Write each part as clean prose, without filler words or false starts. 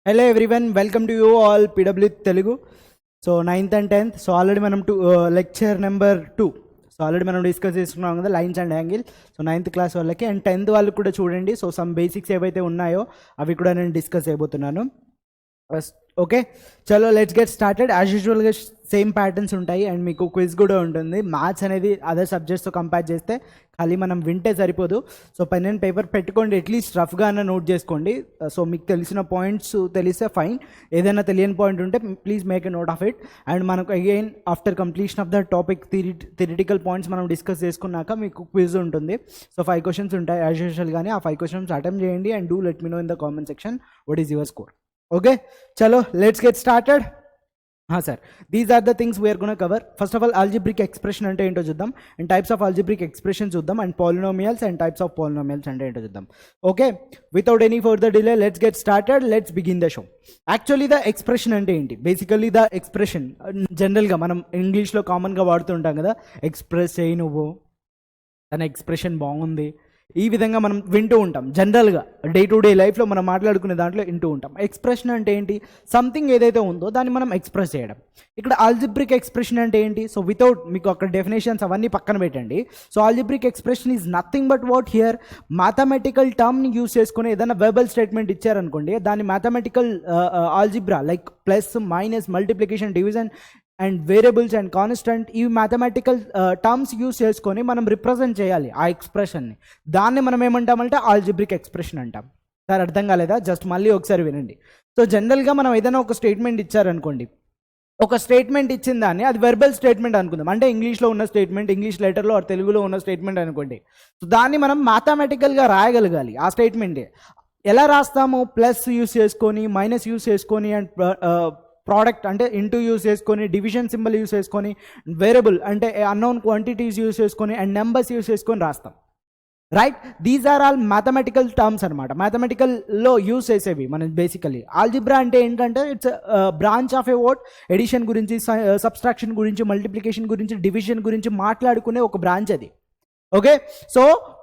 Hello everyone, welcome to you all PW Telugu. So 9th and 10th. So already మనం lecture number 2. So already మనం discuss చేసుకున్నాం కదా lines and angle. So 9th class వాళ్ళకి and 10th వాళ్ళకి కూడా చూడండి. So some basics ఏవైతే ఉన్నాయో అవి కూడా నేను డిస్కస్ చేయబోతున్నాను. ఓకే, చలో లెట్స్ గెట్ స్టార్టెడ్. యాజ్ యూజువల్గా సేమ్ ప్యాటర్న్స్ ఉంటాయి అండ్ మీకు క్విజ్ కూడా ఉంటుంది. మ్యాథ్స్ అనేది అదర్ సబ్జెక్ట్స్తో కంపేర్ చేస్తే ఖాళీ మనం వింటే సరిపోదు. సో పెన్ అండ్ పేపర్ పెట్టుకోండి, అట్లీస్ట్ రఫ్గా అన్న నోట్ చేసుకోండి. సో మీకు తెలిసిన పాయింట్స్ తెలిస్తే ఫైన్, ఏదైనా తెలియని పాయింట్ ఉంటే please make a note of it. And మనకు again after completion of the topic theoretical points మనం డిస్కస్ చేసుకున్నాక మీకు క్విజ్ ఉంటుంది. సో 5 క్వశ్చన్స్ ఉంటాయి యాజ్ యూజువల్. కానీ ఆ 5 క్వశ్చన్స్ అటెంప్ట్ చేయండి and do let me know in the comment section what is your score. Okay, చలో let's get started. Sir, these are the things we're gonna cover. First of all algebraic expression అంటే ఏంటో చూద్దాం, and types of algebraic expression చూద్దాం, and polynomials and types of polynomials అంటే ఏంటో చూద్దాం. Okay, without any further delay let's get started. Let's begin the show. Actually the expression అంటే ఏంటి? Basically the expression జనరల్గా మనం ఇంగ్లీష్లో కామన్గా వాడుతుంటాం కదా, ఎక్స్ప్రెస్ చేయి నువ్వు, తన ఎక్స్ప్రెషన్ బాగుంది, ఈ విధంగా మనం వింటూ ఉంటాం. జనరల్గా డే టు డే లైఫ్లో మనం మాట్లాడుకునే దాంట్లో వింటూ ఉంటాం. ఎక్స్ప్రెషన్ అంటే ఏంటి? సంథింగ్ ఏదైతే ఉందో దాన్ని మనం ఎక్స్ప్రెస్ చేయడం. ఇక్కడ ఆల్జిబ్రిక్ ఎక్స్ప్రెషన్ అంటే ఏంటి? సో వితౌట్ మీకు అక్కడ డెఫినేషన్స్ అవన్నీ పక్కన పెట్టండి. So algebraic expression is nothing but what here mathematical టర్మ్ని యూస్ చేసుకుని ఏదైనా వెర్బల్ స్టేట్మెంట్ ఇచ్చారనుకోండి, దాన్ని mathematical algebra like plus minus multiplication division and variables and constant ఈ మ్యాథమెటికల్ టర్మ్స్ యూస్ చేసుకొని మనం రిప్రజెంట్ చేయాలి ఆ ఎక్స్ప్రెషన్ని. దాన్ని మనం ఏమంటామంటే ఆల్జిబ్రిక్ ఎక్స్ప్రెషన్ అంటాం. సార్ అర్థం కాలేదా? జస్ట్ మళ్ళీ ఒకసారి వినండి. సో జనరల్గా మనం ఏదైనా ఒక స్టేట్మెంట్ ఇచ్చారనుకోండి, ఒక స్టేట్మెంట్ ఇచ్చిన దాన్ని అది వెర్బల్ స్టేట్మెంట్ అనుకుందాం, అంటే ఇంగ్లీష్లో ఉన్న స్టేట్మెంట్, ఇంగ్లీష్ లెటర్లో తెలుగులో ఉన్న స్టేట్మెంట్ అనుకోండి. సో దాన్ని మనం మ్యాథమెటికల్గా రాయగలగాలి. ఆ స్టేట్మెంటే ఎలా రాస్తాము? ప్లస్ యూస్ చేసుకొని, మైనస్ యూస్ చేసుకొని, అండ్ ప్రోడక్ట్ అంటే ఇంటూ యూస్ చేసుకొని, డివిజన్ సింబల్ యూస్ చేసుకొని, వేరియబుల్ అంటే అన్నోన్ క్వాంటిటీస్ యూస్ చేసుకొని, అండ్ నెంబర్స్ యూస్ చేసుకొని రాస్తాం. Right, these are all mathematical terms అనమాట. మ్యాథమెటికల్లో యూస్ చేసేవి మనం బేసికలీ. ఆల్జిబ్రా అంటే ఏంటంటే it's branch of a word. Addition గురించి, సబ్స్ట్రాక్షన్ గురించి, మల్టిప్లికేషన్ గురించి, డివిజన్ గురించి మాట్లాడుకునే ఒక బ్రాంచ్ అది. Okay, so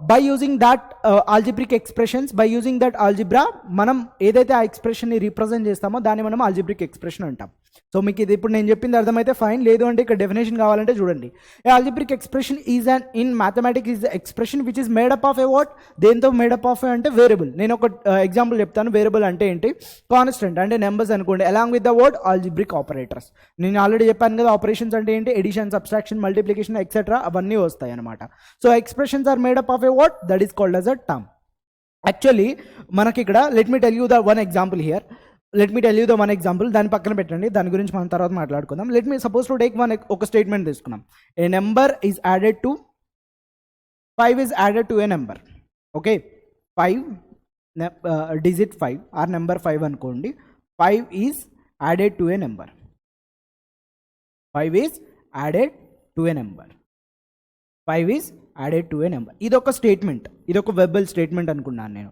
by using that algebraic expressions, by using that algebra, మనం ఏదైతే ఆ ఎక్స్ప్రెషన్ని రిప్రజెంట్ చేస్తామో దాన్ని మనం ఆల్జిబ్రిక్ ఎక్స్ప్రెషన్ అంటాం. సో మీకు ఇది ఇప్పుడు నేను చెప్పింది అర్థమైతే ఫైన్, లేదు అంటే ఇక్కడ డెఫినేషన్ కావాలంటే చూడండి. Algebraic expression is an in mathematics is expression which is made up of a what. దేంతో మేడప్ ఆఫ్ అంటే వేరియబుల్. నేను ఒక ఎగ్జాంపుల్ చెప్తాను. వేరియబుల్ అంటే ఏంటి? కాన్స్టెంట్ అంటే నెంబర్స్ అనుకోండి, along with the word algebraic operators. నేను ఆల్రెడీ చెప్పాను కదా, ఆపరేషన్స్ అంటే ఏంటి? ఎడిషన్, సబ్స్ట్రాక్షన్, మల్టిప్లికేషన్ ఎక్సెట్రా అవన్నీ వస్తాయి అనమాట. So expressions are made up of a what that is called as a term. Actually మనకి ఇక్కడ let me tell you the one example. దాని పక్కన పెట్టండి, దాని గురించి మనం తర్వాత మాట్లాడుకుందాం. Let me suppose to take ఒక స్టేట్మెంట్ తీసుకున్నాం. A number is added to 5 is added to a number. Okay, 5 digit 5 or number 5 అనుకోండి. 5 is added to a number. 5 is added to a number. 5 is added to a number. ఇదొక statement, ఇదొక verbal statement అనుకున్నాను నేను.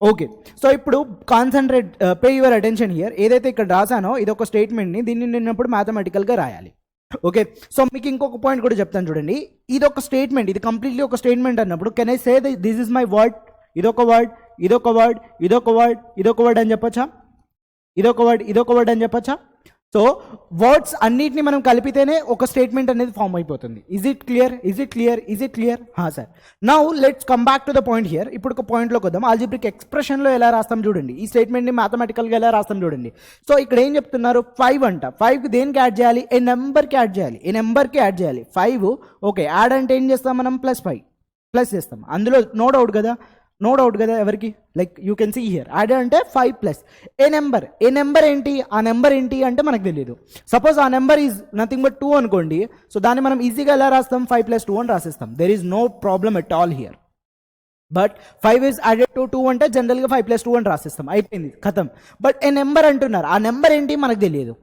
Okay, so ఇప్పుడు concentrate, pay your attention here. ఏదైతే ఇక్కడ రాసానో ఇదొక స్టేట్మెంట్ని, దీన్ని నిన్నప్పుడు మ్యాథమెటికల్గా రాయాలి. ఓకే, సో మీకు ఇంకొక పాయింట్ కూడా చెప్తాను చూడండి. ఇదొక స్టేట్మెంట్, ఇది కంప్లీట్లీ ఒక స్టేట్మెంట్ అన్నప్పుడు can I say this is my word, ఇదొక వర్డ్, ఇదొక వర్డ్, ఇదొక వర్డ్, ఇదొక వర్డ్ అని చెప్పచ్చా? ఇదొక వర్డ్, ఇదొక వర్డ్ అని చెప్పచ్చా? సో వర్డ్స్ అన్నిటిని మనం కలిపితేనే ఒక స్టేట్మెంట్ అనేది ఫామ్ అయిపోతుంది. Is it clear? Is it clear? Is it clear? Sir, now let's come back to the point here. ఇప్పుడు ఒక పాయింట్లోకి వద్దాం. ఆల్జిబ్రిక్ ఎక్స్ప్రెషన్లో ఎలా రాస్తాం చూడండి, ఈ స్టేట్మెంట్ని మ్యాథమెటికల్గా ఎలా రాస్తాం చూడండి. సో ఇక్కడ ఏం చెప్తున్నారు? 5 అంట. 5కి దేనికి యాడ్ చేయాలి? ఏ నెంబర్కి యాడ్ చేయాలి. ఏ నెంబర్కి యాడ్ చేయాలి 5. ఓకే, యాడ్ అంటే ఏం చేస్తాం మనం? +5 ప్లస్ చేస్తాం. అందులో నో డౌట్ కదా ఎవరికి? Like you can see here add అంటే 5 + ఏ నెంబర్ ఏంటి? ఆ నెంబర్ ఏంటి అంటే మనకు తెలియదు. సపోజ్ ఆ నెంబర్ ఈజ్ నథింగ్ బట్ 2 అనుకోండి. సో దాన్ని మనం ఈజీగా ఎలా రాస్తాం? 5 + 2 అని రాసేస్తాం. There is no problem at all here. But 5 is added to 2 అంటే జనరల్గా 5 + 2 అని రాసేస్తాం, అయిపోయింది, ఖతం. బట్ ఏ నెంబర్ అంటున్నారు, ఆ నెంబర్ ఏంటి మనకు తెలియదు.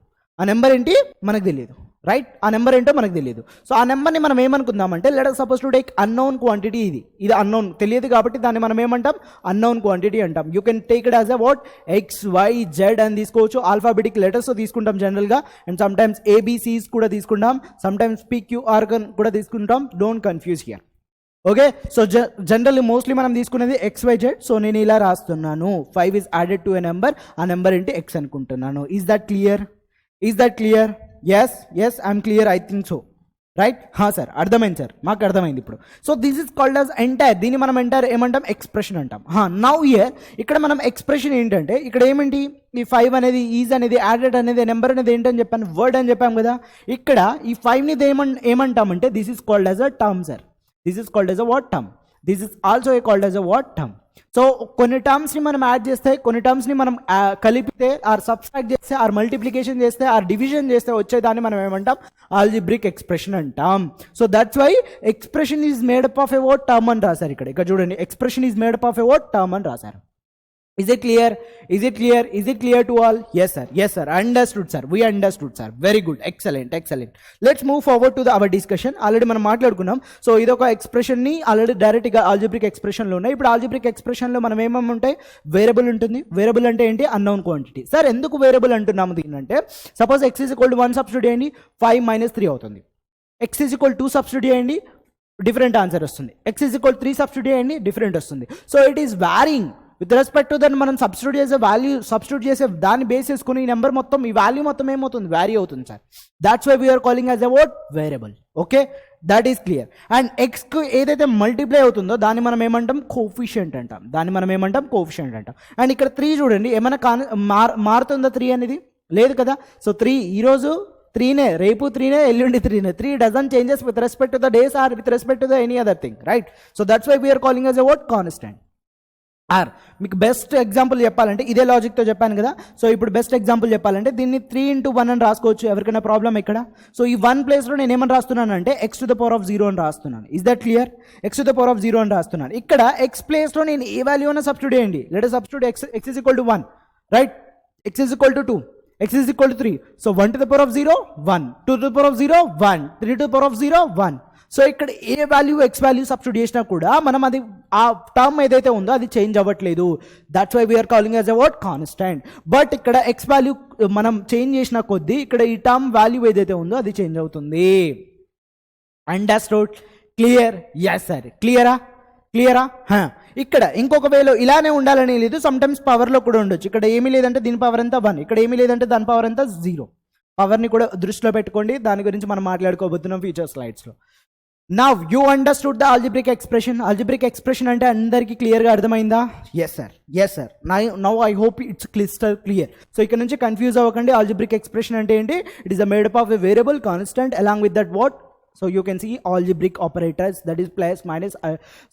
రైట్, ఆ నెంబర్ ఏంటో మనకు తెలియదు. సో ఆ నెంబర్ని మనం ఏమనుకుందామంటే, let us suppose to take unknown quantity. ఇది అన్నోన్, తెలియదు కాబట్టి దాన్ని మనం ఏమంటాం? అన్నోన్ క్వాంటిటీ అంటాం. You can take it as a what? XYZ అని తీసుకోవచ్చు. ఆల్ఫాబెటిక్ లెటర్స్ తీసుకుంటాం జనరల్గా, అండ్ సమ్టైమ్స్ ABCs కూడా తీసుకుంటాం, సమ్టైమ్స్ PQR కూడా తీసుకుంటాం. Don't confuse here. Okay, so generally mostly మనం తీసుకునేది XYZ. సో నేను ఇలా రాస్తున్నాను, 5 is added to a number, ఆ నెంబర్ ఏంటి X అనుకుంటున్నాను. Is that clear? Yes I'm clear, I think so, right? Sir అర్థమైంది సార్, మాకు అర్థమైంది ఇప్పుడు. So this is called as entire, దీన్ని మనం ఎంటైర్ ఏమంటాం? ఎక్స్ప్రెషన్ అంటాం. నౌ ఇయర్ ఇక్కడ మనం ఎక్స్ప్రెషన్ ఏంటంటే ఇక్కడ ఏమిటి, ఈ 5 అనేది, ఈజ్ అనేది, యాడెడ్ అనేది, నెంబర్ అనేది ఏంటని చెప్పాను? వర్డ్ అని చెప్పాం కదా. ఇక్కడ ఈ 5ని ఏమంటామంటే this is called as a term sir. This is called as a what? Term. This is also called as a what? Term. So కొన్ని టర్మ్స్ని మనం యాడ్ చేస్తే, కొన్ని టర్మ్స్ని మనం కలిపితే, ఆర్ సబ్స్ట్రాక్ట్ చేస్తే, ఆర్ మల్టిప్లికేషన్ చేస్తే, ఆర్ డివిజన్ చేస్తే వచ్చేదాన్ని మనం ఏమంటాం? ఆల్జిబ్రిక్ ఎక్స్ప్రెషన్ అంటాం. So that's why expression is made up of a word term అని రాశారు ఇక్కడ చూడండి, expression is made up of a word term అని రాశారు. Is it clear? Is it clear to all? Yes sir, understood sir, we understood sir, very good, excellent. Let's move forward to our discussion. Already మనం మాట్లాడుకున్నాం. So ఇదొక expression ని already direct గా algebraic expression లో ఉన్నాయి. ఇప్పుడు algebraic expression లో మనం ఏమేమి ఉంటాయి? వేరియబుల్ ఉంటుంది. వేరియబుల్ అంటే ఏంటి? Unknown quantity. సార్ ఎందుకు వేరియబుల్ అంటున్నాము దీన్ని అంటే, suppose x is equal to 1 substitute చేయండి, 5 - 3 అవుతుంది. x is equal to 2 substitute చేయండి, డిఫరెంట్ ఆన్సర్ వస్తుంది. x is equal to 3 substitute చేయండి, డిఫరెంట్ వస్తుంది. So it is varying with respect to that. మనం సబ్స్టిట్యూట్ చేసే దాన్ని బేస్ చేసుకుని ఈ నెంబర్ మొత్తం, ఈ వాల్యూ మొత్తం ఏమవుతుంది? వ్యారీ అవుతుంది sir. That's why we are calling as a word variable. Okay, that is clear. And ఎక్స్కు ఏదైతే మల్టిప్లై అవుతుందో దాన్ని మనం ఏమంటాం? కోఫిషియంట్ అంటాం. అండ్ ఇక్కడ 3 చూడండి, ఏమైనా మారుతుందా 3 అనేది? లేదు కదా. సో 3 ఈరోజు 3నే, రేపు 3నే, ఎల్లుండి 3నే. 3 dozen changes with respect to the days or with respect to the any other thing, right? So that's why we are calling as a word constant. మీకు బెస్ట్ ఎగ్జాంపుల్ చెప్పాలంటే ఇదే లాజిక్తో చెప్పాను కదా. సో ఇప్పుడు బెస్ట్ ఎగ్జాంపుల్ చెప్పాలంటే దీన్ని 3 × 1 అని రాసుకోవచ్చు. ఎవరికైనా ప్రాబ్లం ఇక్కడ? సో ఈ 1 ప్లేస్లో నేను ఏమని రాస్తున్నాను అంటే x⁴ అని రాస్తున్నాను. Is that clear? x⁴ అని రాస్తున్నాను. ఇక్కడ x ప్లేస్లో నేను ఏ వాల్యూ అయినా సబ్స్టిట్యూట్ చేయండి. Let us substitute x is equal to 1, right? x is equal to 2, x is equal to 3. So 1⁴ 1, 2⁴ 1, 3⁴ 1. So ఇక్కడ ఏ వాల్యూ ఎక్స్ వాల్యూ సబ్స్టిట్యూట్ చేసినా కూడా మనం అది ఆ టర్మ్ ఏదైతే ఉందో అది చేంజ్ అవ్వట్లేదు. That's why we are calling as a word constant. But ఇక్కడ ఎక్స్ వాల్యూ మనం చేంజ్ చేసిన కొద్దీ ఇక్కడ ఈ టర్మ్ వాల్యూ ఏదైతే ఉందో అది చేంజ్ అవుతుంది. అండర్స్టూడ్? క్లియర్? ఎస్ సార్, క్లియరా? ఇక్కడ ఇంకొక వేలో ఇలానే ఉండాలని లేదు, సమ్టైమ్స్ పవర్లో కూడా ఉండొచ్చు. ఇక్కడ ఏమీ లేదంటే దీని పవర్ ఎంత 1, ఇక్కడ ఏమీ లేదంటే దాని పవర్ ఎంత 0. పవర్ని కూడా దృష్టిలో పెట్టుకోండి, దాని గురించి మనం మాట్లాడుకోబోతున్నాం future స్లైడ్స్లో. Now you understood the algebraic expression. Algebraic expression అంటే అందరికీ క్లియర్గా అర్థమైందా? Yes sir. Now I hope it's crystal clear. So ఇక్కడ నుంచి కన్ఫ్యూజ్ అవ్వకండి. algebraic expression అంటే ఏంటి? It is a made up of a variable constant along with that what? So you can see algebraic operators, that is plus, minus,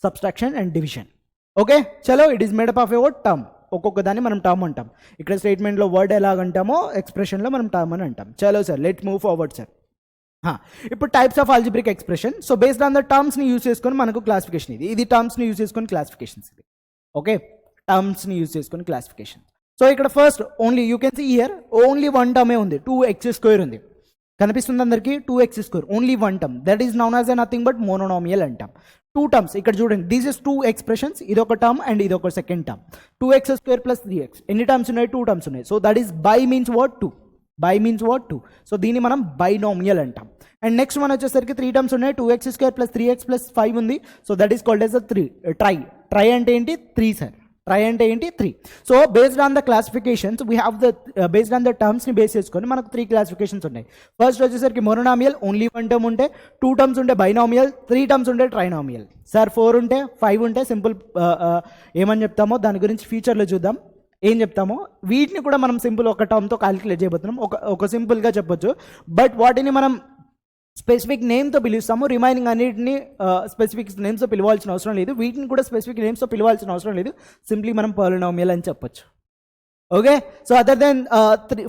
subtraction and division. Okay, చలో, it is made up of a what? Term. ఒక్కొక్క దాన్ని మనం term అంటాం. ఇక్కడ స్టేట్మెంట్లో word ఎలాగంటామో ఎక్స్ప్రెషన్లో మనం term అని అంటాం. చలో sir, let move forward sir. ఇప్పుడు types of algebraic expression. So based on the టర్మ్స్ని యూజ్ చేసుకొని మనకు క్లాసిఫికేషన్ ఇది టర్మ్స్ని యూజ్ చేసుకొని క్లాసిఫికేషన్స్ ఇది. ఓకే, టర్మ్స్ని యూజ్ చేసుకొని క్లాసిఫికేషన్. సో ఇక్కడ first only you can see here only 1 టర్మే ఉంది, 2x² ఉంది. కనిపిస్తుంది అందరికీ? 2x², only 1 term. That is known as a nothing but monomial అంటాం. 2 టర్మ్స్ ఇక్కడ చూడండి, దీస్ ఇస్ 2 ఎక్స్ప్రెషన్స్. ఇది ఒక టర్మ్ అండ్ ఇది ఒక సెకండ్ టర్మ్. 2x² + 3x. ఎన్ని టర్మ్స్ ఉన్నాయి? 2 టర్మ్స్ ఉన్నాయి. So that is by means what? 2. By means what? 2. So దీన్ని మనం బైనామియల్ అంటాం. అండ్ నెక్స్ట్ మనం వచ్చేసరికి 3 టర్మ్స్ ఉన్నాయి, 2x² + 3x + 5 ఉంది. So that is called as a tri అంటే ఏంటి? 3 సార్. ట్రై అంటే ఏంటి? 3. So based on the classifications we have the based on the టర్మ్స్ని బేస్ చేసుకొని మనకు 3 క్లాసిఫికేషన్స్ ఉన్నాయి. ఫస్ట్ వచ్చేసరికి మోనోనామియల్, ఓన్లీ 1 టర్మ్ ఉంటే, 2 టర్మ్స్ ఉంటే బైనామియల్, 3 టర్మ్స్ ఉంటే ట్రైనామియల్. సార్ 4 ఉంటే, 5 ఉంటే సింపుల్ ఏమని చెప్తామో దాని గురించి ఫ్యూచర్లో చూద్దాం ఏం చెప్తామో. వీటిని కూడా మనం సింపుల్ ఒక టర్మ్తో క్యాలిక్యులేట్ చేయబోతున్నాం. ఒక సింపుల్గా చెప్పొచ్చు. బట్ వాటిని మనం స్పెసిఫిక్ నేమ్తో పిలుస్తాము. రిమైనింగ్ అన్నిటిని స్పెసిఫిక్ నేమ్స్తో పిలవాల్సిన అవసరం లేదు. వీటిని కూడా స్పెసిఫిక్ నేమ్స్తో పిలవాల్సిన అవసరం లేదు. సింప్లీ మనం పాలినామియల్ అని చెప్పొచ్చు. Okay, so other than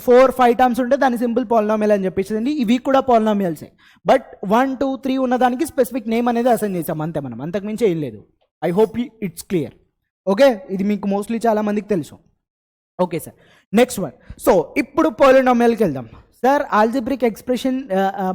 4, 5 terms ఉంటే దాన్ని సింపుల్ పాలినామియల్ అని చెప్పేసింది. ఇవి కూడా పాలినామియల్సే. బట్ 1, 2, 3 ఉన్నదానికి స్పెసిఫిక్ నేమ్ అనేది అసైన్ చేసాం అంతే మనం, అంతకుమించి ఏం లేదు. I hope it's clear. Okay, ఇది మీకు మోస్ట్లీ చాలా మందికి తెలుసు. Okay sir, next one. So ఇప్పుడు పాలినామియల్కి వెళ్దాం. సార్ ఆల్జిబ్రిక్ ఎక్స్ప్రెషన్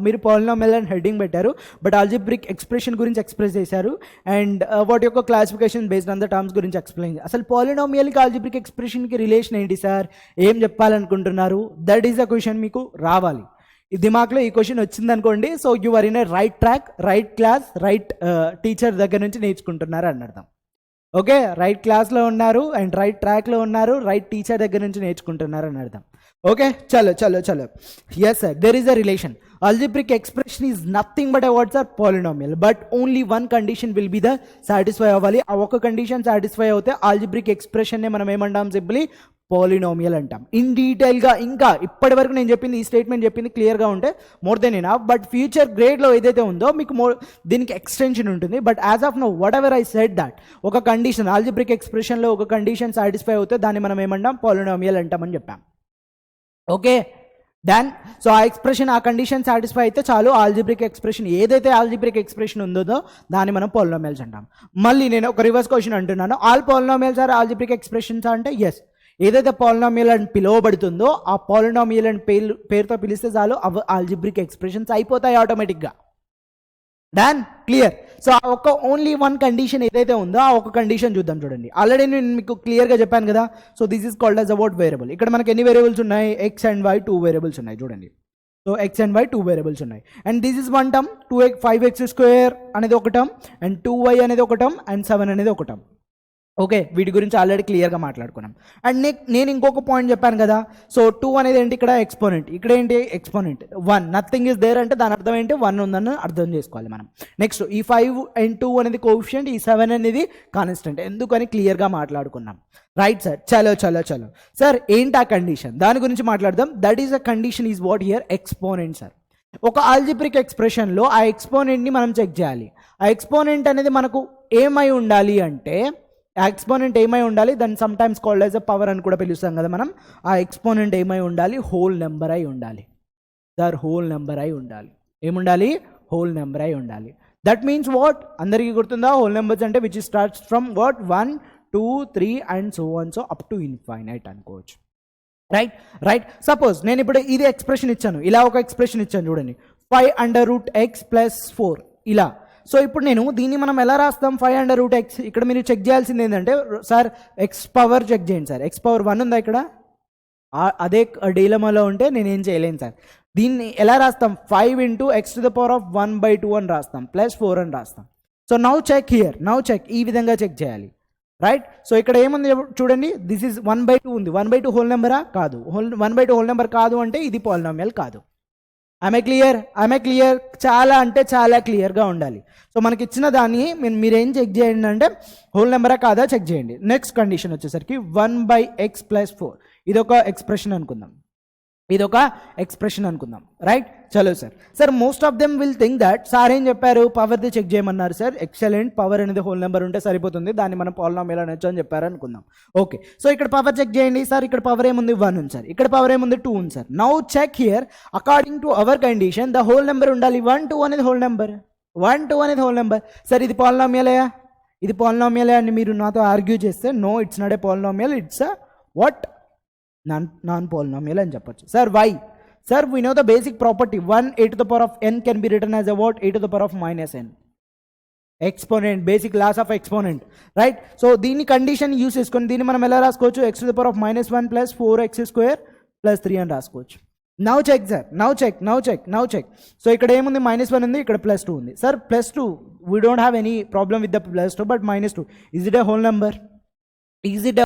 మీరు పాలినామియల్ అని హెడ్డింగ్ పెట్టారు, బట్ ఆల్జిబ్రిక్ ఎక్స్ప్రెషన్ గురించి ఎక్స్ప్రెస్ చేశారు. అండ్ వాటి యొక్క classification based on the terms గురించి ఎక్స్ప్లెయిన్. అసలు పాలినామియల్కి ఆల్జిబ్రిక్ ఎక్స్ప్రెషన్కి రిలేషన్ ఏంటి సార్? ఏం చెప్పాలనుకుంటున్నారు? దట్ ఈస్ అ క్వశ్చన్ మీకు రావాలి. ఈ దిమాక్లో ఈ క్వశ్చన్ వచ్చింది అనుకోండి, so you are in a right track, right class, right teacher దగ్గర నుంచి నేర్చుకుంటున్నారు అని అర్థం. ఓకే, రైట్ క్లాస్లో ఉన్నారు అండ్ రైట్ ట్రాక్లో ఉన్నారు, రైట్ టీచర్ దగ్గర నుంచి నేర్చుకుంటున్నారు అని అర్థం. ఓకే, చలో చలో చలో. Yes sir, there is a relation. Algebraic expression is nothing but a what's our polynomial, but only one condition will be the satisfy అవ్వాలి. ఆ ఒక్క కండిషన్ సాటిస్ఫై అవుతే ఆల్జిబ్రిక్ ఎక్స్ప్రెషన్ నే మనం ఏమంటాం, సింప్లీ పాలినామియల్ అంటాం. ఇన్ డీటెయిల్గా ఇంకా ఇప్పటి వరకు నేను చెప్పింది, ఈ స్టేట్మెంట్ చెప్పింది క్లియర్గా ఉంటే more than enough. But future గ్రేడ్లో ఏదైతే ఉందో మీకు దీనికి ఎక్స్టెన్షన్ ఉంటుంది. But as of no whatever I said that, ఒక కండిషన్ ఆల్జిబ్రిక్ ఎక్స్ప్రెషన్లో ఒక కండిషన్ సాటిస్ఫై అవుతే దాన్ని మనం ఏమంటాం, పాలినామియల్ అంటామని చెప్పాం. ఓకే దెన్ సో ఆ ఎక్స్ప్రెషన్, ఆ కండిషన్ సాటిస్ఫై అయితే చాలు, ఆల్జిబ్రిక్ ఎక్స్ప్రెషన్ ఏదైతే ఆల్జిబ్రిక్ ఎక్స్ప్రెషన్ ఉందో దాన్ని మనం పాలినామియల్స్ అంటాం. మళ్ళీ నేను ఒక రివర్స్ క్వశ్చన్ అంటున్నాను, all polynomials are algebraic expressions అంటే ఎస్. ఏదైతే పాలినామియల్ అని పిలువబడుతుందో ఆ పాలినామియల్ అని పేరుతో పిలిస్తే చాలు అవి ఆల్జిబ్రిక్ ఎక్స్ప్రెషన్స్ అయిపోతాయి ఆటోమేటిక్గా. Done, clear. సో ఆ ఒక్క ఓన్లీ వన్ కండిషన్ ఏదైతే ఉందో ఆ ఒక కండిషన్ చూద్దాం. చూడండి, ఆల్రెడీ నేను మీకు క్లియర్గా చెప్పాను కదా. So this is called as about variable. ఇక్కడ మనకి ఎన్ని వేరియబుల్స్ ఉన్నాయి, ఎక్స్ అండ్ వై, 2 వేరియబుల్స్ ఉన్నాయి. చూడండి, so x and y 2 variables ఉన్నాయి. And this is one term, 5x² అనేది ఒక టర్మ్, అండ్ 2y అనేది ఒక టర్మ్, అండ్ 7 అనేది ఒక టర్మ్. ఓకే, వీటి గురించి ఆల్రెడీ క్లియర్గా మాట్లాడుకున్నాం. అండ్ నేను ఇంకొక పాయింట్ చెప్పాను కదా. సో 2 అనేది ఏంటి, ఇక్కడ ఎక్స్పోనెంట్, ఇక్కడ ఏంటి ఎక్స్పోనెంట్. 1 నథింగ్ ఇస్ దేర్ అంటే దాని అర్థం ఏంటి, 1 ఉందని అర్థం చేసుకోవాలి మనం. నెక్స్ట్ ఈ 5 అండ్ 2 అనేది కోఎఫిషియంట్, ఈ 7 అనేది కాన్స్టెంట్. ఎందుకని క్లియర్గా మాట్లాడుకున్నాం. రైట్ సార్, చలో చలో చలో సార్. ఏంటి ఆ కండిషన్, దాని గురించి మాట్లాడదాం. That is a condition is what here, exponent sir. ఒక ఆల్జిబ్రిక్ ఎక్స్ప్రెషన్లో ఆ ఎక్స్పోనెంట్ని మనం చెక్ చేయాలి. ఆ ఎక్స్పోనెంట్ అనేది మనకు ఏమై ఉండాలి అంటే, ఎక్స్పోనెంట్ ఏమై ఉండాలి, దాన్ని సమ్ టైమ్స్ కాల్డ్ యాజ్ అ పవర్ అని కూడా పిలుస్తాం కదా మనం. ఆ ఎక్స్పోనెంట్ ఏమై ఉండాలి, హోల్ నెంబర్ అయి ఉండాలి. సార్ హోల్ నెంబర్ అయి ఉండాలి. ఏముండాలి, హోల్ నెంబర్ అయి ఉండాలి. దట్ మీన్స్ వాట్, అందరికీ గుర్తుందా, హోల్ నెంబర్స్ అంటే which starts from what 1 2 3 and so on, so up to infinite అనుకోవచ్చు. Right right. సపోజ్ నేను ఇప్పుడు ఇది ఎక్స్ప్రెషన్ ఇచ్చాను, ఇలా ఒక ఎక్స్ప్రెషన్ ఇచ్చాను చూడండి, 5√x + 4 ఇలా. సో ఇప్పుడు నేను దీన్ని మనం ఎలా రాస్తాం, 5√x. ఇక్కడ మీరు చెక్ చేయాల్సింది ఏంటంటే, సార్ ఎక్స్ పవర్ చెక్ చేయండి సార్. ఎక్స్ పవర్ 1 ఉందా ఇక్కడ, అదే డీలమాలో ఉంటే నేనేం చేయలేను సార్. దీన్ని ఎలా రాస్తాం, 5 × x⁴1/2 అని రాస్తాం, +4 అని రాస్తాం. So now check here, now check, ఈ విధంగా చెక్ చేయాలి. రైట్. సో ఇక్కడ ఏముంది చూడండి, దిస్ ఈజ్ 1/2 ఉంది. 1/2 హోల్ నెంబరా, కాదు. 1/2 హోల్ నెంబర్ కాదు అంటే ఇది పాలినామియల్ కాదు. I'm clear. చాలా అంటే చాలా క్లియర్గా ఉండాలి. సో మనకి ఇచ్చిన దాన్ని మీరేం చెక్ చేయండి అంటే హోల్ నెంబరా కాదా చెక్ చేయండి. నెక్స్ట్ కండిషన్ వచ్చేసరికి 1/x + 4, ఇదొక ఎక్స్ప్రెషన్ అనుకుందాం. రైట్. చలో sir most of them will think that, sir ఏం చెప్పారు, పవర్ది చెక్ చేయమన్నారు సార్. ఎక్సలెంట్, పవర్ అనేది హోల్ నెంబర్ ఉంటే సరిపోతుంది, దాన్ని మనం పాలినామియల్ అనొచ్చు అని చెప్పారు అనుకుందాం. ఓకే, సో ఇక్కడ పవర్ చెక్ చేయండి సార్. ఇక్కడ పవర్ ఏముంది, 1 ఉంది సార్. ఇక్కడ పవర్ ఏముంది, 2 ఉంది sir. Now check here, according to our condition the whole number ఉండాలి. 1 2 అనేది హోల్ నెంబర్, 1 2 అనేది హోల్ నెంబర్. సార్ ఇది పాలినామియలే అని మీరు నాతో ఆర్గ్యూ చేస్తే, no it's not a polynomial, it's a what, non polynomial అని చెప్పొచ్చు. Sir why, sir we know the basic property, 1a⁴n can be written as a what, a⁻⁻n. Exponent, basic laws of exponent. Right. So దీన్ని condition use చేసుకొని దీన్ని మనం ఎలా రాసుకోవచ్చు, x⁻⁻1 + 4x² + 3 అని రాసుకోవచ్చు. Now check sir, now check. So ఇక్కడ ఏముంది, -1 ఉంది, ఇక్కడ +2 ఉంది. Sir +2, we don't have any problem with the +2, but -2 is it a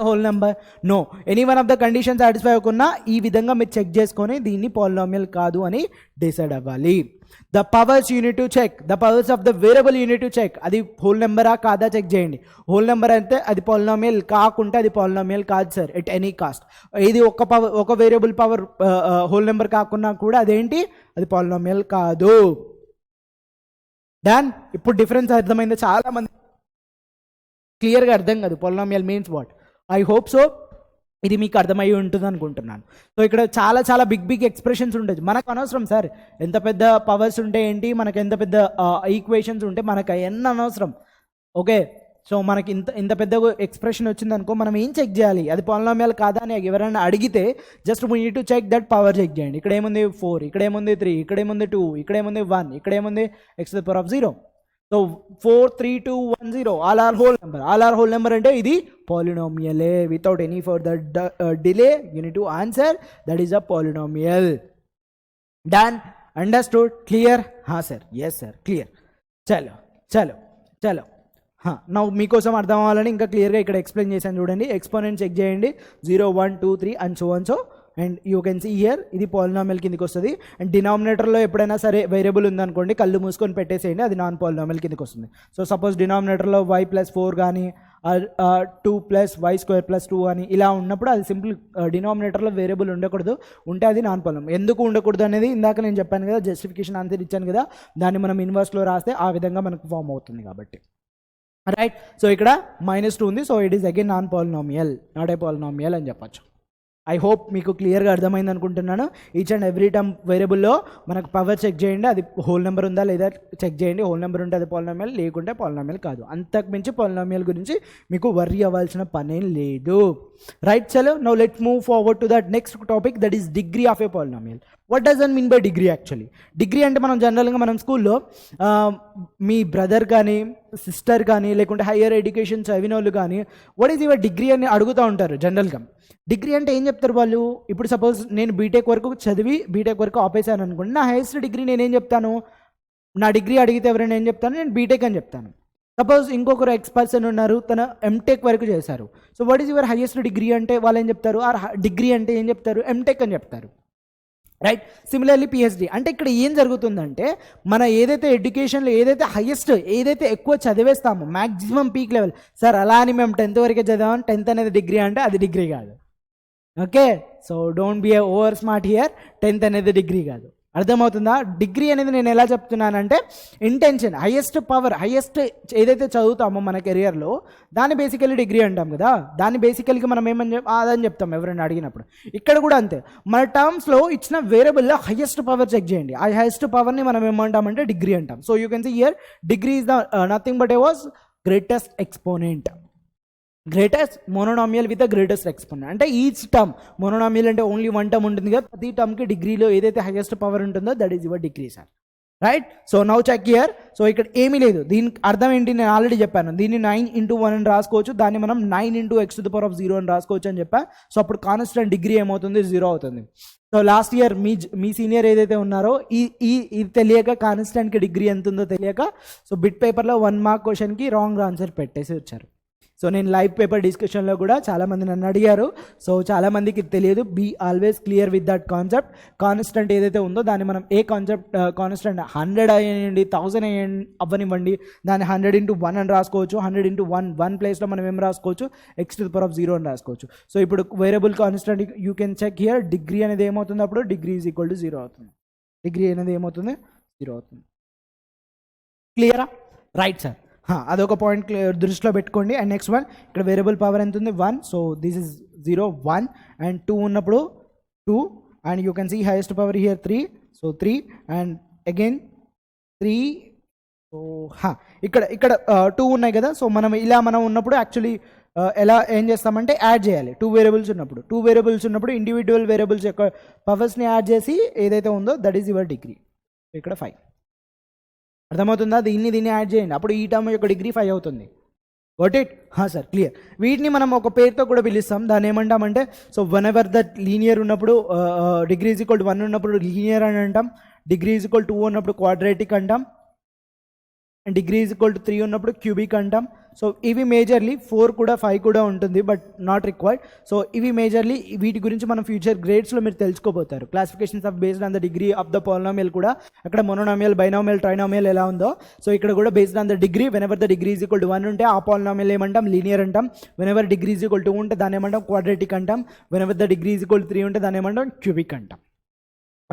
whole number? No. Any one of the condition satisfy అవ్వకుండా ఈ విధంగా మీరు చెక్ చేసుకొని దీన్ని పాలినామియల్ కాదు అని డిసైడ్ అవ్వాలి. The powers unit to check, the powers of the variable unit to check, అది హోల్ నెంబరా కాదా చెక్ చేయండి. హోల్ నెంబర్ అయితే అది పాలినామియల్, కాకుంటే అది పాలినామియల్ కాదు సార్ ఎట్ ఎనీ కాస్ట్. ఇది ఒక వేరియబుల్ పవర్ హోల్ నెంబర్ కాకున్నా కూడా అదేంటి, అది పాలినామియల్ కాదు. డన్. ఇప్పుడు డిఫరెన్స్ అర్థమైంది చాలా మంది క్లియర్గా అర్థం కాదు, polynomial means what. I hope so ఇది మీకు అర్థమై ఉంటుంది అనుకుంటున్నాను. సో ఇక్కడ చాలా చాలా బిగ్ ఎక్స్ప్రెషన్స్ ఉండొచ్చు, మనకు అనవసరం సార్. ఎంత పెద్ద పవర్స్ ఉంటే ఏంటి, మనకు ఎంత పెద్ద ఈక్వేషన్స్ ఉంటే మనకు ఎన్ని అనవసరం. ఓకే, సో మనకి ఇంత పెద్ద ఎక్స్ప్రెషన్ వచ్చిందనుకో, మనం ఏం చెక్ చేయాలి, అది పాలినామియల్ కాదా అని ఎవరైనా అడిగితే just we need to check that power check చేయండి. ఇక్కడ ఏముంది 4, ఇక్కడ ఏముంది 3, ఇక్కడ ఏముంది 2, ఇక్కడ ఏముంది 1, ఇక్కడ ఏముంది x⁻0. So 4 3 2 1 0 all are whole number అంటే ఇది పాలినామియలే. Without any further delay you need to answer, that is a polynomial. Done, understood, clear? हाँ सर, यस सर, క్లియర్. చలో చలో చలో నా మీకోసం అర్థం అవ్వాలని ఇంకా క్లియర్గా ఇక్కడ ఎక్స్ప్లెయిన్ చేశాను చూడండి. ఎక్స్పోనెంట్ చెక్ చేయండి, 0 1 2 3 and so and you can see here ఇది పాలినామియల్ కిందకి వస్తుంది. అండ్ డినామినేటర్లో ఎప్పుడైనా సరే వేరియబుల్ ఉందనుకోండి, కళ్ళు మూసుకొని పెట్టేసేయండి, అది నాన్ పాలినామియల్ కిందకి వస్తుంది. సో సపోజ్ డినామినేటర్లో y+4 కానీ 2 + y² + 2 అని ఇలా ఉన్నప్పుడు అది సింపుల్ డినామినేటర్లో వేరియబుల్ ఉండకూడదు, ఉంటే అది నాన్ పాలినామియల్. ఎందుకు ఉండకూడదు అనేది ఇందాక నేను చెప్పాను కదా, జస్టిఫికేషన్ ఆన్సర్ ఇచ్చాను కదా, దాన్ని మనం ఇన్వర్స్లో రాస్తే ఆ విధంగా మనకు ఫామ్ అవుతుంది కాబట్టి. రైట్, సో ఇక్కడ -2 ఉంది, so it is again non polynomial, not a polynomial అని చెప్పచ్చు. ఐ హోప్ మీకు క్లియర్గా అర్థమైంది అనుకుంటున్నాను. ఈచ్ అండ్ ఎవ్రీ టర్మ్ వేరియబుల్లో మనకు పవర్ చెక్ చేయండి, అది హోల్ నెంబర్ ఉందా లేదా చెక్ చేయండి. హోల్ నెంబర్ ఉంటే అది పాలినామియల్, లేకుంటే పాలినామియల్ కాదు. అంతకు మించి పాలినామియల్ గురించి మీకు వర్రీ అవ్వాల్సిన పనేం లేదు. రైట్, చలో now let's move forward to that next topic, that is degree of A polynomial. What does mean by degree actually? Degree అంటే మనం జనరల్గా మనం స్కూల్లో మీ బ్రదర్ కానీ సిస్టర్ కానీ లేకుంటే హయ్యర్ ఎడ్యుకేషన్ చదివిన వాళ్ళు కానీ వాట్ ఈజ్ యువర్ డిగ్రీ అని అడుగుతూ ఉంటారు జనరల్గా. డిగ్రీ అంటే ఏం చెప్తారు వాళ్ళు? ఇప్పుడు సపోజ్ నేను బీటెక్ వరకు చదివి బీటెక్ వరకు ఆపేసాను అనుకోండి, నా హైయెస్ట్ డిగ్రీ నేనేం చెప్తాను? నా డిగ్రీ అడిగితే ఎవరైనా ఏం చెప్తాను? నేను బీటెక్ అని చెప్తాను. సపోజ్ ఇంకొకరు పర్సన్ ఉన్నారు, తన ఎంటెక్ వరకు చేశారు. So what is your highest degree అంటే వాళ్ళు ఏం చెప్తారు? ఆ డిగ్రీ అంటే ఏం చెప్తారు? ఎంటెక్ అని చెప్తారు. రైట్, సిమిలర్లీ పిహెచ్డి అంటే ఇక్కడ ఏం జరుగుతుందంటే మన ఏదైతే ఎడ్యుకేషన్లో ఏదైతే హైయెస్ట్ ఏదైతే ఎక్కువ చదివేస్తామో మ్యాక్సిమం పీక్ లెవెల్, సార్ అలా అని మేము 10th వరకే చదివాం, 10th అనేది డిగ్రీ అంటే అది డిగ్రీ కాదు. Okay, so don't be over smart here, 10th అనేది డిగ్రీ కాదు. అర్థమవుతుందా? డిగ్రీ అనేది నేను ఎలా చెప్తున్నానంటే ఇంటెన్షన్, హైయెస్ట్ పవర్, హైయెస్ట్ ఏదైతే చదువుతామో మన కెరియర్లో దాన్ని బేసికల్లీ డిగ్రీ అంటాం కదా. దాన్ని బేసికల్గా మనం ఏమని అదని చెప్తాం ఎవరైనా అడిగినప్పుడు. ఇక్కడ కూడా అంతే, మన టర్మ్స్లో ఇచ్చిన వేరియబుల్లో హైయెస్ట్ పవర్ చెక్ చేయండి, ఆ హైయెస్ట్ పవర్ని మనం ఏమంటామంటే డిగ్రీ అంటాం. So you can see here degree is the nothing but a was greatest exponent, greatest monomial with the greatest exponent. అంటే ఈచ్ టర్మ్, మోనోనామియల్ అంటే ఓన్లీ వన్ టర్మ్ ఉంటుంది కదా, ప్రతి టర్మ్కి డిగ్రీలో ఏదైతే హైయెస్ట్ పవర్ ఉంటుందో that is your degree sir. Right, so now check here. So ఇక్కడ ఏమీ లేదు, దీనికి అర్థం ఏంటి నేను ఆల్రెడీ చెప్పాను. దీన్ని 9 × 1 అని రాసుకోవచ్చు, దాన్ని మనం 9 × x⁴ అని రాసుకోవచ్చు అని చెప్పా. సో అప్పుడు కాన్స్టెంట్ డిగ్రీ ఏమవుతుంది? 0 అవుతుంది. సో లాస్ట్ ఇయర్ మీ సీనియర్ ఏదైతే ఉన్నారో ఇది తెలియక కాన్స్టెంట్కి డిగ్రీ ఎంత ఉందో తెలియక సో బిట్ పేపర్లో 1 మార్క్ క్వశ్చన్కి రాంగ్ ఆన్సర్ పెట్టేసి వచ్చారు. సో నేను లైవ్ పేపర్ డిస్కషన్లో కూడా చాలామంది నన్ను అడిగారు. సో చాలామందికి తెలియదు. Be always clear with that concept. Constant ఏదైతే ఉందో దాన్ని మనం ఏ కాన్స్టెంట్ 100 అయ్యండి, 1000 అవ్వనివ్వండి, దాన్ని 100 × 1 అని రాసుకోవచ్చు. 100 × 1 ప్లేస్లో మనం ఏం రాసుకోవచ్చు? x⁴ అని రాసుకోవచ్చు. సో ఇప్పుడు variable constant you can check here. Degree అనేది ఏమవుతుంది? అప్పుడు డిగ్రీ ఈజ్ ఈక్వల్ టు 0 అవుతుంది. డిగ్రీ అనేది ఏమవుతుంది? 0 అవుతుంది. క్లియరా? రైట్ సార్, అదొక పాయింట్ దృష్టిలో పెట్టుకోండి. అండ్ నెక్స్ట్ వన్, ఇక్కడ వేరియబుల్ పవర్ ఎంత ఉంది? 1. సో దిస్ ఇస్ 0 1 అండ్ 2 ఉన్నప్పుడు 2 and you can see highest power here 3. So 3 and again 3. So ఇక్కడ 2 ఉన్నాయి కదా. సో మనం ఉన్నప్పుడు యాక్చువల్లీ ఎలా ఏం చేస్తామంటే యాడ్ చేయాలి. 2 వేరియబుల్స్ ఉన్నప్పుడు ఇండివిజువల్ వేరియబుల్స్ యొక్క పవర్స్ని యాడ్ చేసి ఏదైతే ఉందో దట్ ఈస్ యువర్ డిగ్రీ. ఇక్కడ 5. అర్థమవుతుందా? దీన్ని యాడ్ చేయండి, అప్పుడు ఈ టర్మ్ యొక్క డిగ్రీ 5 అవుతుంది. Got it? Sir, clear. వీటిని మనం ఒక పేరుతో కూడా పిలుస్తాం. దాన్ని ఏమంటామంటే, so one ever that linear ఉన్నప్పుడు డిగ్రీ ఈజ్ ఈక్వల్ టు 1 ఉన్నప్పుడు లీనియర్ అని అంటాం. డిగ్రీ ఈజ్ ఈక్వల్ టు 2 ఉన్నప్పుడు క్వాడ్రేటిక్ అంటాం. And degree is equal to 3 ఉన్నప్పుడు క్యూబిక్ అంటాం. సో ఇవి మేజర్లీ 4 కూడా 5 కూడా ఉంటుంది, బట్ నాట్ రిక్వైర్డ్. సో ఇవి మేజర్లీ వీటి గురించి మనం ఫ్యూచర్ గ్రేడ్స్లో మీరు తెలుసుకోబోతారు. Classifications of based on the degree of the polynomial కూడా అక్కడ మోనోనామియల్, బైనామియల్, ట్రైనామియల్ ఎలా ఉందో సో ఇక్కడ కూడా based on the degree. Whenever the degree is equal to 1 ఉంటే ఆ పాలినామియల్ ఏమంటాం? లీనియర్ అంటాం. Whenever degree is equal to 2 ఉంటే దాన్ని ఏమంటాం? క్వాడ్రేటిక్ అంటాం. Whenever the degree is equal to 3 ఉంటే దాన్ని ఏమంటాం? క్యూబిక్ అంటాం.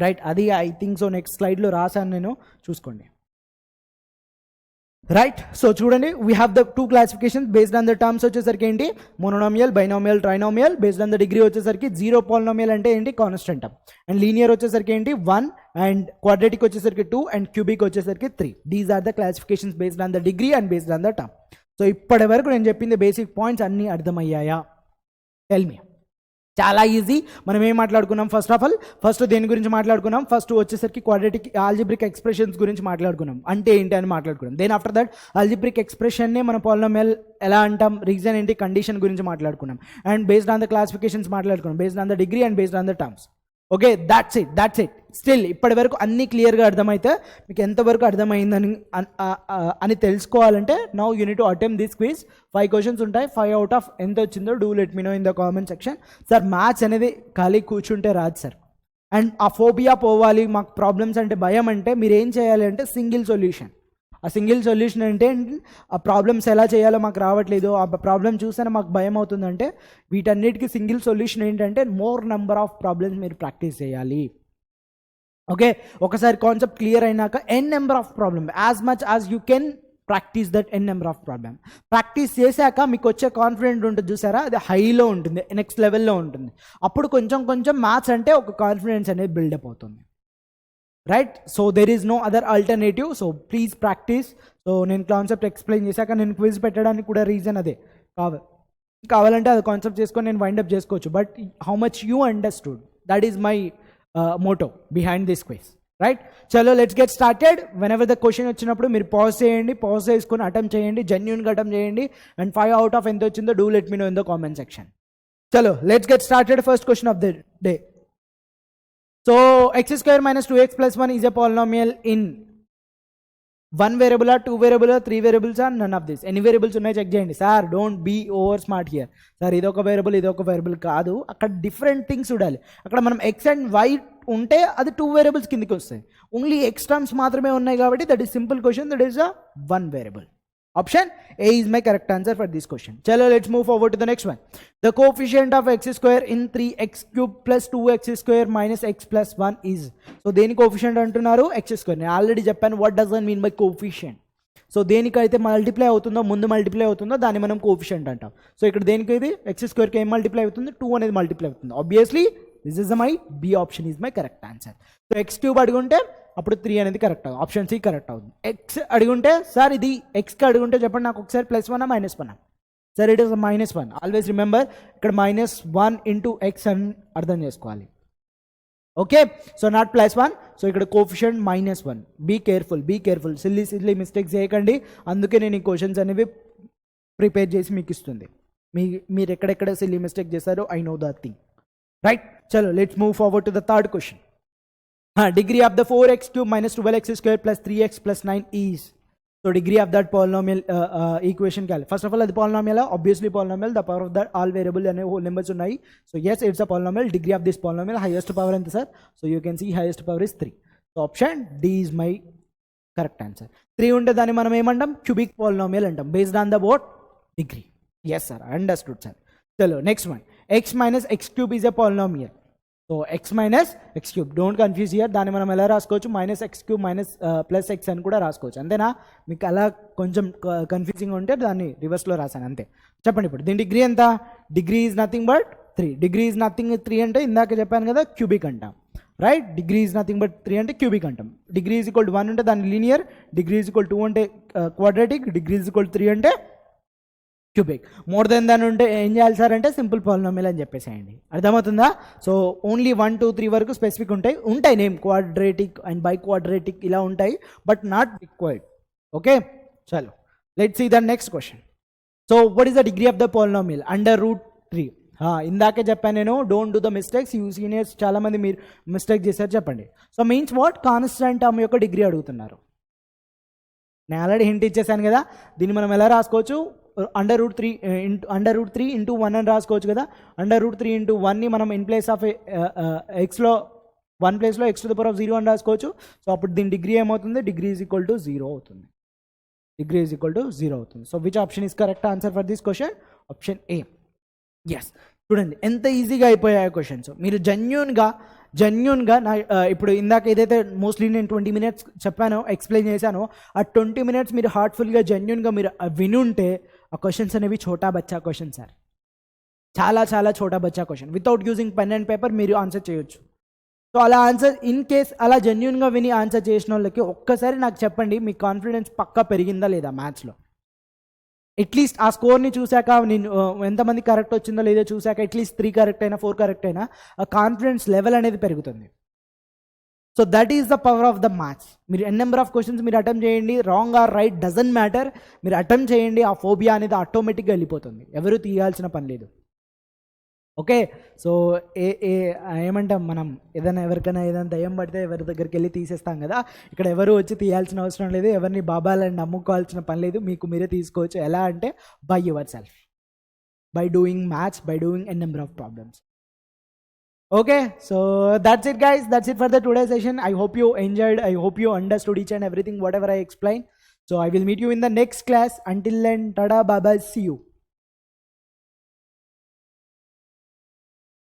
రైట్, అది ఐ థింక్ సో నెక్స్ట్ స్లైడ్లో రాశాను నేను, చూసుకోండి. రైట్, సో చూడండి, we have the 2 classifications based on the terms వచ్చేసరికి ఏంటి? Monomial, binomial, trinomial. Based on the degree వచ్చేసరికి 0 పాలినామియల్ అంటే ఏంటి? Constant term. అండ్ లీనియర్ వచ్చేసరికి ఏంటి? 1 అండ్ క్వాడ్రేటిక్ వచ్చేసరికి 2 అండ్ క్యూబిక్ వచ్చేసరికి 3. These are the classifications based on the degree and based on the term. So ఇప్పటి వరకు నేను చెప్పింది బేసిక్ పాయింట్స్ అన్నీ అర్థమయ్యాయా? Tell me. చాలా ఈజీ. మనం ఏం మాట్లాడుకున్నాం? ఫస్ట్ దేని గురించి మాట్లాడుకున్నాం? ఫస్ట్ వచ్చేసరికి క్వాడ్రాటిక్ ఆల్జిబ్రిక్ ఎక్స్ప్రెషన్స్ గురించి మాట్లాడుకున్నాం, అంటే ఏంటి అని మాట్లాడుకున్నాం. దెన్ ఆఫ్టర్ దట్ ఆల్జిబ్రిక్ ఎక్స్ప్రెషన్నే మన పాలినామియల్ ఎలా అంటాం, రీజన్ ఏంటి, కండిషన్ గురించి మాట్లాడుకున్నాం. And based on the classifications మాట్లాడుకున్నాం, based on the degree and based on the terms. Okay, that's it. Still ఇప్పటి వరకు అన్ని క్లియర్గా అర్థమైతే మీకు ఎంతవరకు అర్థమైందని అని తెలుసుకోవాలంటే now you need to attempt this quiz 5 questions ఉంటాయి. 5 అవుట్ ఆఫ్ ఎంత వచ్చిందో do let me know in the comment section. Sir maths అనేది ఖాళీ కూర్చుంటే రాదు సార్. అండ్ ఆ ఫోబియా పోవాలి, మాకు ప్రాబ్లమ్స్ అంటే భయం అంటే మీరు ఏం చేయాలి అంటే సింగిల్ సొల్యూషన్. ఆ సింగిల్ సొల్యూషన్ అంటే ఆ ప్రాబ్లమ్స్ ఎలా చేయాలో మాకు రావట్లేదు, ఆ ప్రాబ్లమ్ చూస్తేనే మాకు భయం అవుతుందంటే వీటన్నిటికీ సింగిల్ సొల్యూషన్ ఏంటంటే మోర్ నెంబర్ ఆఫ్ ప్రాబ్లమ్స్ మీరు ప్రాక్టీస్ చేయాలి. ఓకే, ఒకసారి కాన్సెప్ట్ క్లియర్ అయినాక n number of problem as much as you can practice that n number of problem. Practice చేశాక మీకు వచ్చే కాన్ఫిడెంట్ ఉంటుంది చూసారా, అది హైలో ఉంటుంది, నెక్స్ట్ లెవెల్లో ఉంటుంది. అప్పుడు కొంచెం కొంచెం మ్యాథ్స్ అంటే ఒక కాన్ఫిడెన్స్ అనేది బిల్డప్ అవుతుంది. Right, so there is no other alternative. So please practice. So నేను కాన్సెప్ట్ ఎక్స్ప్లెయిన్ చేశాక నేను క్విజ్ పెట్టడానికి కూడా రీజన్ అదే. కావాలంటే అది కాన్సెప్ట్ చేసుకొని నేను వైండప్ చేసుకోవచ్చు. But how much you understood, that is my motto behind this quiz. Right, చలో let's get started. Whenever the question వచ్చినప్పుడు మీరు పాజ్ చేయండి, పాజ్ చేసుకొని అటెంప్ట్ చేయండి, జెన్యూన్గా అటెంప్ట్ చేయండి. అండ్ 5 అవుట్ ఆఫ్ ఎంత వచ్చిందో do let me know in the comment section. చలో let's get started. First question of the day. So x square minus 2x plus 1 is a polynomial in 1 variable or 2 variable or 3 variables or none of this. ఎన్ని variables ఉన్నాయి check చేయండి sir. Don't be over smart here. Sir ఇదొక variable ఇదొక variable కాదు, అక్కడ different things ఉండాలి. అక్కడ మనం ఎక్స్ అండ్ వై ఉంటే అది 2 వేరియబుల్స్ కిందకి వస్తాయి. ఓన్లీ ఎక్స్ టర్మ్స్ మాత్రమే ఉన్నాయి కాబట్టి that is simple question, that is a 1 variable. Option A is my correct answer for this question. Chalo, let's move forward to the next one. The coefficient of x square in 3x cube plus 2x square minus x plus 1 is. So దేని coefficient అంటున్నారు? x square. నేను already చెప్పాను what does that mean by coefficient. So దేనికైతే multiply అవుతుందో, ముందు multiply అవుతుందో దాన్ని మనం కోఫిషియంట్ అంటాం. సో ఇక్కడ దేనికి ఇది x స్క్వేర్కి ఏం మల్టిప్లై అవుతుంది? 2 అనేది మల్టిప్లై అవుతుంది. Obviously this is my B option is my correct answer. So x cube అడుగుంటే అప్పుడు 3 అనేది కరెక్ట్ అవుతుంది. ఆప్షన్ సి కరెక్ట్ అవుతుంది. ఎక్స్ అడుగుంటే సార్ ఇది ఎక్స్కి అడుగుంటే చెప్పండి నాకు ఒకసారి +1 -1. Sir it is -1. Always remember ఇక్కడ -1 ఇంటూ ఎక్స్ అని అర్థం చేసుకోవాలి. Okay, so not +1. సో ఇక్కడ coefficient -1. Be careful. Silly mistakes చేయకండి. అందుకే నేను ఈ క్వశ్చన్స్ అనేవి ప్రిపేర్ చేసి మీకు ఇస్తుంది. మీరు ఎక్కడెక్కడ సిల్లీ మిస్టేక్ చేశారో I know that thing. Right, చలో let's move forward to the third question. Degree of the 4x cube minus 12x square plus 3x plus 9 is. So degree of that polynomial equation cal. First of all, the polynomial obviously polynomial, the power of that all variable and whole numbers unnai. So yes, it's a polynomial. Degree of this polynomial highest power anta sir. So you can see highest power is 3. So option D is my correct answer. 3 unte dani manam em antam cubic polynomial antam based on the what degree. Yes sir, understood sir. Chalo next one. X minus x cube is a polynomial. So X minus X cube, don't confuse here. దాన్ని మనం ఎలా రాసుకోవచ్చు? -x³ minus plus X అని కూడా రాసుకోవచ్చు. అంతేనా? మీకు అలా కొంచెం కన్ఫ్యూజింగ్ ఉంటే దాన్ని రివర్స్లో రాశాను అంతే. చెప్పండి ఇప్పుడు దీని డిగ్రీ ఎంత? Degree is nothing but 3. Degree is nothing 3 అంటే ఇందాక చెప్పాను కదా క్యూబిక్ అంటాం. Right, degree is nothing but 3 అంటే క్యూబిక్ అంటాం. డిగ్రీ ఈజ్ ఈక్వల్ టు 1 అంటే దాని లీనియర్, డిగ్రీ ఈజ్ ఈక్వల్ 2 అంటే క్వాడ్రాటిక్, డిగ్రీ ఈజ్ ఈక్వల్ 3 అంటే క్యూబిక్. మోర్ దెన్ దాని ఉంటే ఏం చేయాలి సార్ అంటే సింపుల్ పాలినామియల్ అని చెప్పేసేయండి. అర్థమవుతుందా? సో ఓన్లీ 1 2 3 వరకు స్పెసిఫిక్ ఉంటాయి name quadratic and bi quadratic ఇలా ఉంటాయి, బట్ నాట్ రిక్వైర్డ్. ఓకే, చలో let's see the next question. So what is the degree of the polynomial? √3. ఇందాకే చెప్పాను నేను, don't do the mistakes. You seniors చాలామంది మీరు మిస్టేక్ చేశారు. చెప్పండి. So means what? Constant term యొక్క డిగ్రీ అడుగుతున్నారు. నేను ఆల్రెడీ హింట్ ఇచ్చేసాను కదా. దీన్ని మనం ఎలా రాసుకోవచ్చు? √3 ఇంటూ 1 అని రాసుకోవచ్చు కదా. √3 ఇంటూ 1ని మనం ఇన్ ప్లేస్ ఆఫ్ ఎక్స్లో 1 ప్లేస్లో x⁻0 అని రాసుకోవచ్చు. సో అప్పుడు దీని డిగ్రీ ఏమవుతుంది? డిగ్రీ ఈజ్ ఈక్వల్ టు 0 అవుతుంది. డిగ్రీ ఈజ్ ఈక్వల్ టు 0 అవుతుంది. So which option is correct answer for this question? Option A. Yes, చూడండి ఎంత ఈజీగా అయిపోయాయి క్వశ్చన్స్. మీరు జెన్యూన్గా నా ఇప్పుడు ఇందాక ఏదైతే మోస్ట్లీ నేను 20 మినిట్స్ చెప్పానో, ఎక్స్ప్లెయిన్ చేశానో, ఆ 20 మినిట్స్ మీరు హార్ట్ఫుల్గా జెన్యూన్గా మీరు వినుంటే ఆ క్వశ్చన్స్ అనేవి ఛోటా బచ్చా క్వశ్చన్ సార్. చాలా ఛోటా బచ్చా question. Without using pen and paper మీరు ఆన్సర్ చేయొచ్చు. సో అలా ఆన్సర్ ఇన్ కేస్ అలా జెన్యూన్గా విని ఆన్సర్ చేసిన వాళ్ళకి ఒక్కసారి నాకు చెప్పండి, మీ కాన్ఫిడెన్స్ పక్కా పెరిగిందా లేదా మ్యాథ్స్లో? అట్లీస్ట్ ఆ స్కోర్ని చూశాక, నేను ఎంతమంది కరెక్ట్ వచ్చిందో లేదో చూశాక, అట్లీస్ట్ 3 కరెక్ట్ అయినా 4 కరెక్ట్ అయినా ఆ కాన్ఫిడెన్స్ లెవెల్ అనేది పెరుగుతుంది. So that is the power of the maths. మీరు ఎన్ నెంబర్ ఆఫ్ క్వశ్చన్స్ మీరు అటెంప్ట్ చేయండి, wrong or right doesn't matter, మీరు అటెంప్ట్ చేయండి, ఆ ఫోబియా అనేది ఆటోమేటిక్గా వెళ్ళిపోతుంది. ఎవరు తీయాల్సిన పని లేదు. ఓకే. సో ఏ ఏ ఏమంటాం మనం, ఏదైనా ఎవరికైనా ఏదైనా దయ్యం పడితే ఎవరి దగ్గరికి వెళ్ళి తీసేస్తాం కదా, ఇక్కడ ఎవరు వచ్చి తీయాల్సిన అవసరం లేదు, ఎవరిని బాబాలని నమ్ముకోవాల్సిన పని లేదు, మీకు మీరే తీసుకోవచ్చు. ఎలా అంటే by your self, by doing maths, by doing a number of problems. Okay, so that's it guys, that's it for the today session. I hope you enjoyed, I hope you understood each and everything whatever I explained. So I will meet you in the next class. Until then, tada, bye bye, see you.